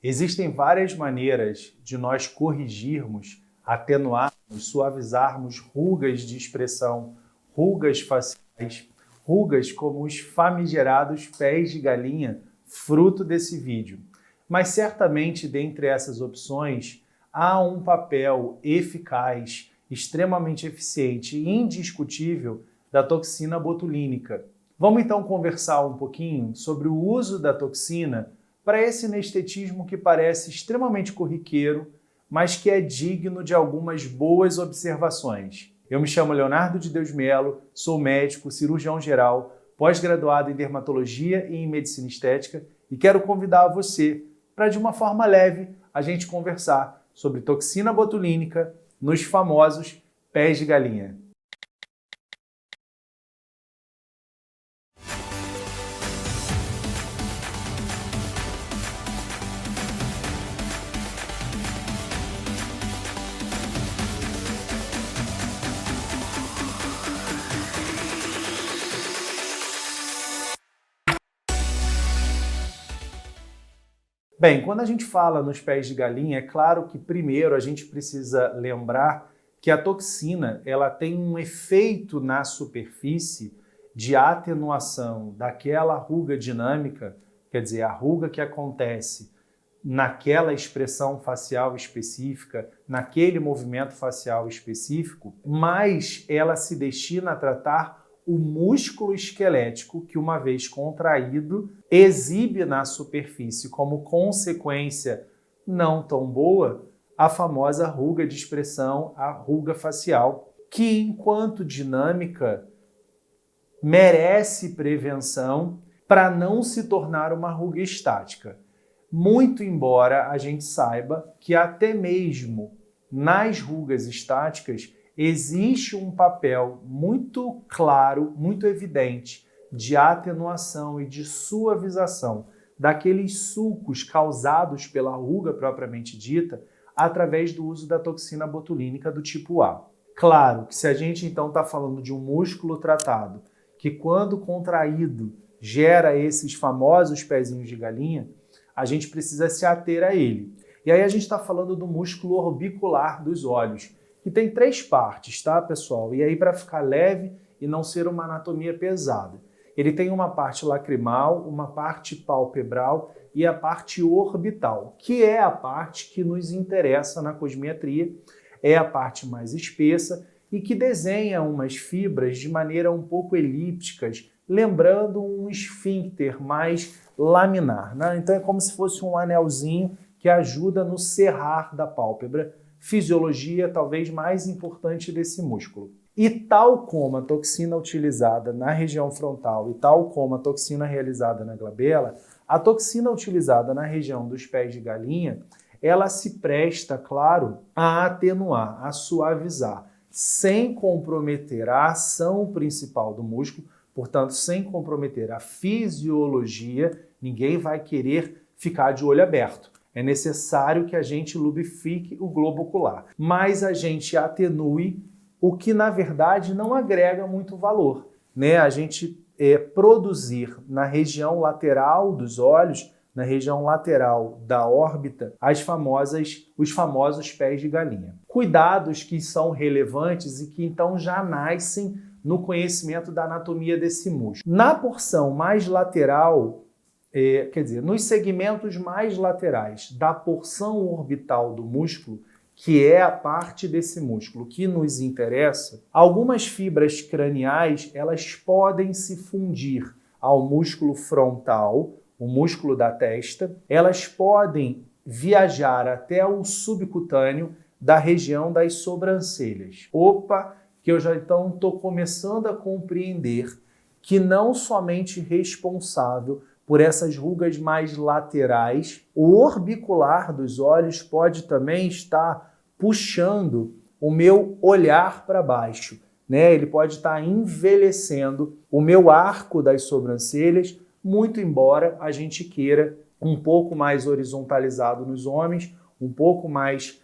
Existem várias maneiras de nós corrigirmos, atenuarmos, suavizarmos rugas de expressão, rugas faciais, rugas como os famigerados pés de galinha, fruto desse vídeo. Mas certamente, dentre essas opções, há um papel eficaz, extremamente eficiente e indiscutível da toxina botulínica. Vamos então conversar um pouquinho sobre o uso da toxina para esse anestetismo que parece extremamente corriqueiro, mas que é digno de algumas boas observações. Eu me chamo Leonardo de Deus Melo, sou médico, cirurgião geral, pós-graduado em dermatologia e em medicina estética e quero convidar você para, de uma forma leve, a gente conversar sobre toxina botulínica nos famosos pés de galinha. Bem, quando a gente fala nos pés de galinha, é claro que primeiro a gente precisa lembrar que a toxina ela tem um efeito na superfície de atenuação daquela ruga dinâmica, quer dizer, a ruga que acontece naquela expressão facial específica, naquele movimento facial específico, mas ela se destina a tratar o músculo esquelético que, uma vez contraído, exibe na superfície como consequência não tão boa a famosa ruga de expressão, a ruga facial, que, enquanto dinâmica, merece prevenção para não se tornar uma ruga estática. Muito embora a gente saiba que até mesmo nas rugas estáticas existe um papel muito claro, muito evidente de atenuação e de suavização daqueles sulcos causados pela ruga propriamente dita através do uso da toxina botulínica do tipo A. Claro que se a gente então está falando de um músculo tratado que, quando contraído, gera esses famosos pezinhos de galinha, a gente precisa se ater a ele. E aí a gente está falando do músculo orbicular dos olhos, que tem 3 partes, tá, pessoal? E aí, para ficar leve e não ser uma anatomia pesada. Ele tem uma parte lacrimal, uma parte palpebral e a parte orbital, que é a parte que nos interessa na cosmiatria, é a parte mais espessa e que desenha umas fibras de maneira um pouco elípticas, lembrando um esfíncter mais laminar, né? Então é como se fosse um anelzinho que ajuda no cerrar da pálpebra, fisiologia talvez mais importante desse músculo. E tal como a toxina utilizada na região frontal e tal como a toxina realizada na glabela, a toxina utilizada na região dos pés de galinha, ela se presta, claro, a atenuar, a suavizar, sem comprometer a ação principal do músculo, portanto, sem comprometer a fisiologia. Ninguém vai querer ficar de olho aberto. É necessário que a gente lubrifique o globo ocular, mas a gente atenue o que, na verdade, não agrega muito valor, né? A gente produzir na região lateral dos olhos, na região lateral da órbita, os famosos pés de galinha. Cuidados que são relevantes e que então já nascem no conhecimento da anatomia desse músculo. Na porção mais lateral, quer dizer, nos segmentos mais laterais da porção orbital do músculo, que é a parte desse músculo que nos interessa, algumas fibras craniais elas podem se fundir ao músculo frontal, o músculo da testa, elas podem viajar até o subcutâneo da região das sobrancelhas. Opa, que eu já então estou começando a compreender que não somente responsável por essas rugas mais laterais, o orbicular dos olhos pode também estar puxando o meu olhar para baixo, né? Ele pode estar envelhecendo o meu arco das sobrancelhas, muito embora a gente queira um pouco mais horizontalizado nos homens, um pouco mais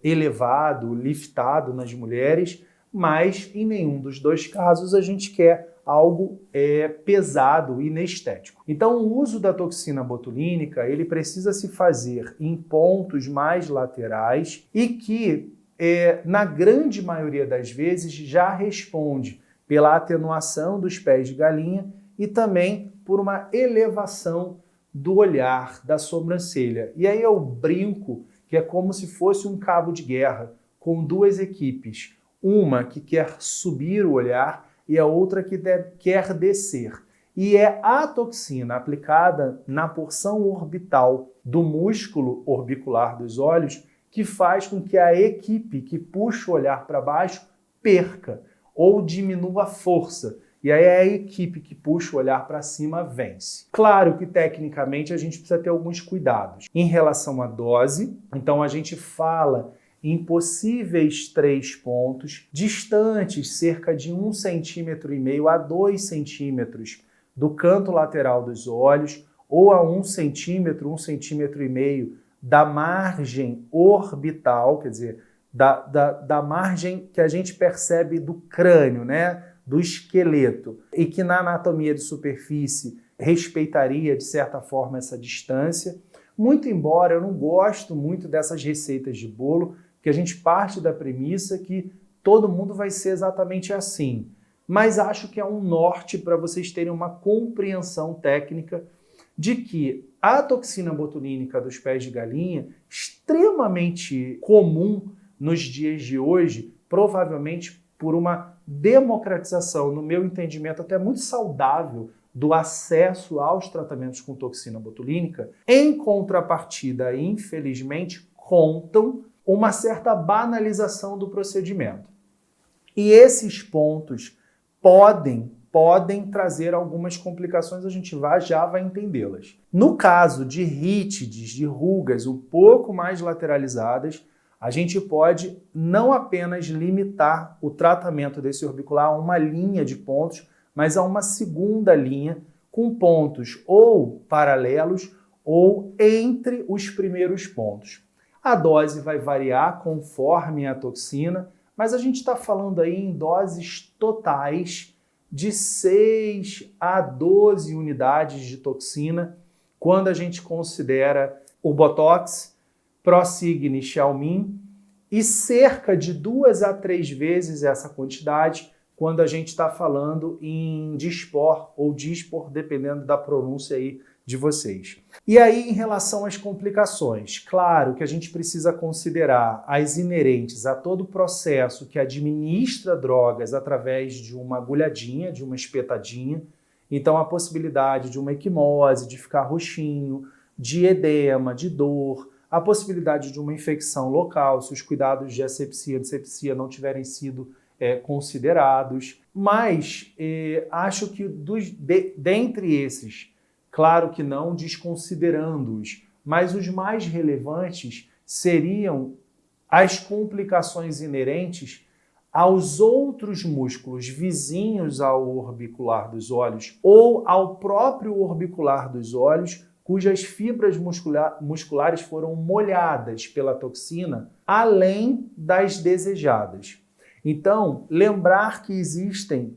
elevado, liftado nas mulheres, mas em nenhum dos dois casos a gente quer algo pesado, inestético. Então, o uso da toxina botulínica, ele precisa se fazer em pontos mais laterais e que, na grande maioria das vezes, já responde pela atenuação dos pés de galinha e também por uma elevação do olhar, da sobrancelha. E aí eu brinco que é como se fosse um cabo de guerra com duas equipes, uma que quer subir o olhar e a outra que quer descer. E é a toxina aplicada na porção orbital do músculo orbicular dos olhos que faz com que a equipe que puxa o olhar para baixo perca ou diminua a força. E aí a equipe que puxa o olhar para cima vence. Claro que tecnicamente a gente precisa ter alguns cuidados. Em relação à dose, então a gente fala em possíveis 3 pontos distantes, cerca de 1,5 cm a 2 centímetros do canto lateral dos olhos, ou a 1 centímetro, 1,5 cm da margem orbital, quer dizer, da margem que a gente percebe do crânio, né? Do esqueleto, e que na anatomia de superfície respeitaria, de certa forma, essa distância. Muito embora eu não gosto muito dessas receitas de bolo, que a gente parte da premissa que todo mundo vai ser exatamente assim. Mas acho que é um norte para vocês terem uma compreensão técnica de que a toxina botulínica dos pés de galinha, extremamente comum nos dias de hoje, provavelmente por uma democratização, no meu entendimento, até muito saudável do acesso aos tratamentos com toxina botulínica, em contrapartida, infelizmente, contam uma certa banalização do procedimento. E esses pontos podem trazer algumas complicações, a gente já vai entendê-las. No caso de rítides, de rugas um pouco mais lateralizadas, a gente pode não apenas limitar o tratamento desse orbicular a uma linha de pontos, mas a uma segunda linha com pontos ou paralelos ou entre os primeiros pontos. A dose vai variar conforme a toxina, mas a gente está falando aí em doses totais de 6 a 12 unidades de toxina, quando a gente considera o Botox, Prosigna e Xiaomin, e cerca de 2 a 3 vezes essa quantidade quando a gente está falando em Dysport ou Dysport, dependendo da pronúncia aí de vocês. E aí, em relação às complicações, claro que a gente precisa considerar as inerentes a todo o processo que administra drogas através de uma agulhadinha, de uma espetadinha, então a possibilidade de uma equimose, de ficar roxinho, de edema, de dor, a possibilidade de uma infecção local, se os cuidados de antisepsia não tiverem sido considerados. Mas acho que dentre esses, claro que não desconsiderando-os, mas os mais relevantes seriam as complicações inerentes aos outros músculos vizinhos ao orbicular dos olhos ou ao próprio orbicular dos olhos, cujas fibras musculares foram molhadas pela toxina, além das desejadas. Então, lembrar que existem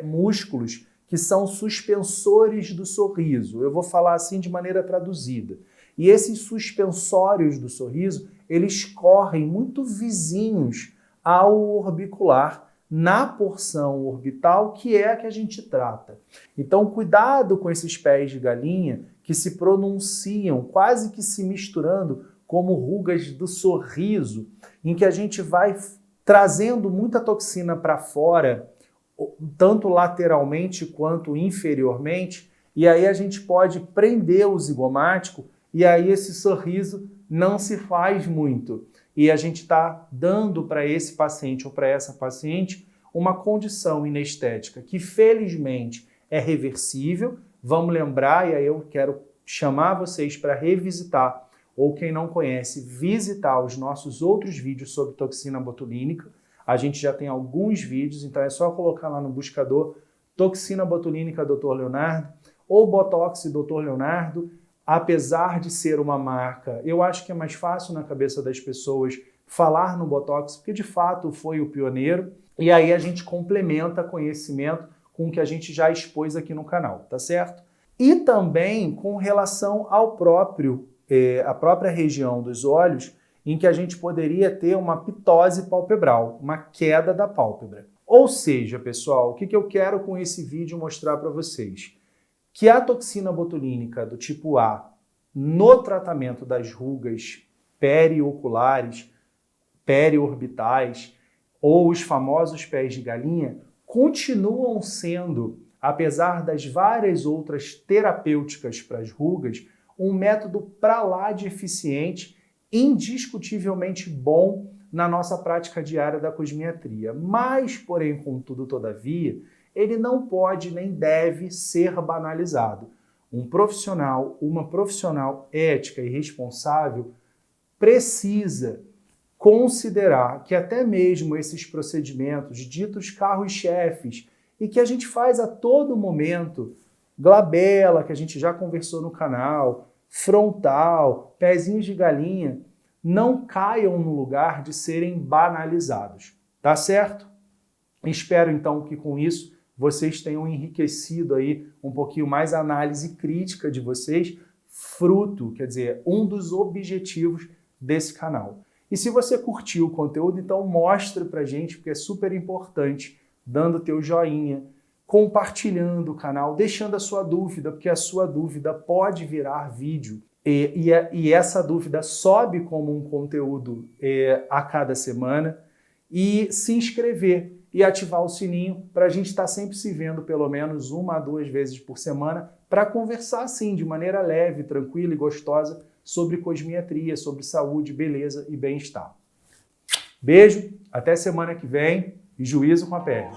músculos que são suspensores do sorriso. Eu vou falar assim de maneira traduzida. E esses suspensórios do sorriso, eles correm muito vizinhos ao orbicular, na porção orbital, que é a que a gente trata. Então, cuidado com esses pés de galinha que se pronunciam quase que se misturando como rugas do sorriso, em que a gente vai trazendo muita toxina para fora, tanto lateralmente quanto inferiormente, e aí a gente pode prender o zigomático e aí esse sorriso não se faz muito. E a gente está dando para esse paciente ou para essa paciente uma condição inestética que felizmente é reversível. Vamos lembrar, e aí eu quero chamar vocês para revisitar, ou quem não conhece, visitar os nossos outros vídeos sobre toxina botulínica. A gente já tem alguns vídeos, então é só colocar lá no buscador toxina botulínica Dr. Leonardo ou Botox Dr. Leonardo. Apesar de ser uma marca, eu acho que é mais fácil na cabeça das pessoas falar no Botox, porque de fato foi o pioneiro, e aí a gente complementa conhecimento com o que a gente já expôs aqui no canal, tá certo? E também com relação ao a própria região dos olhos, em que a gente poderia ter uma ptose palpebral, uma queda da pálpebra. Ou seja, pessoal, o que eu quero com esse vídeo mostrar para vocês? Que a toxina botulínica do tipo A, no tratamento das rugas perioculares, periorbitais ou os famosos pés de galinha, continuam sendo, apesar das várias outras terapêuticas para as rugas, um método para lá de eficiente, indiscutivelmente bom na nossa prática diária da cosmiatria. Mas, porém, contudo, todavia, ele não pode nem deve ser banalizado. Um profissional, uma profissional ética e responsável precisa considerar que até mesmo esses procedimentos ditos carros-chefes e que a gente faz a todo momento, glabela, que a gente já conversou no canal, frontal, pezinhos de galinha, não caiam no lugar de serem banalizados, tá certo? Espero então que com isso vocês tenham enriquecido aí um pouquinho mais a análise crítica de vocês, fruto, quer dizer, um dos objetivos desse canal. E se você curtiu o conteúdo, então mostre pra gente, porque é super importante, dando teu joinha, compartilhando o canal, deixando a sua dúvida, porque a sua dúvida pode virar vídeo. E essa dúvida sobe como um conteúdo a cada semana. E se inscrever e ativar o sininho para a gente estar sempre se vendo pelo menos 1 a 2 vezes por semana para conversar assim, de maneira leve, tranquila e gostosa sobre cosmiatria, sobre saúde, beleza e bem-estar. Beijo, até semana que vem e juízo com a pele.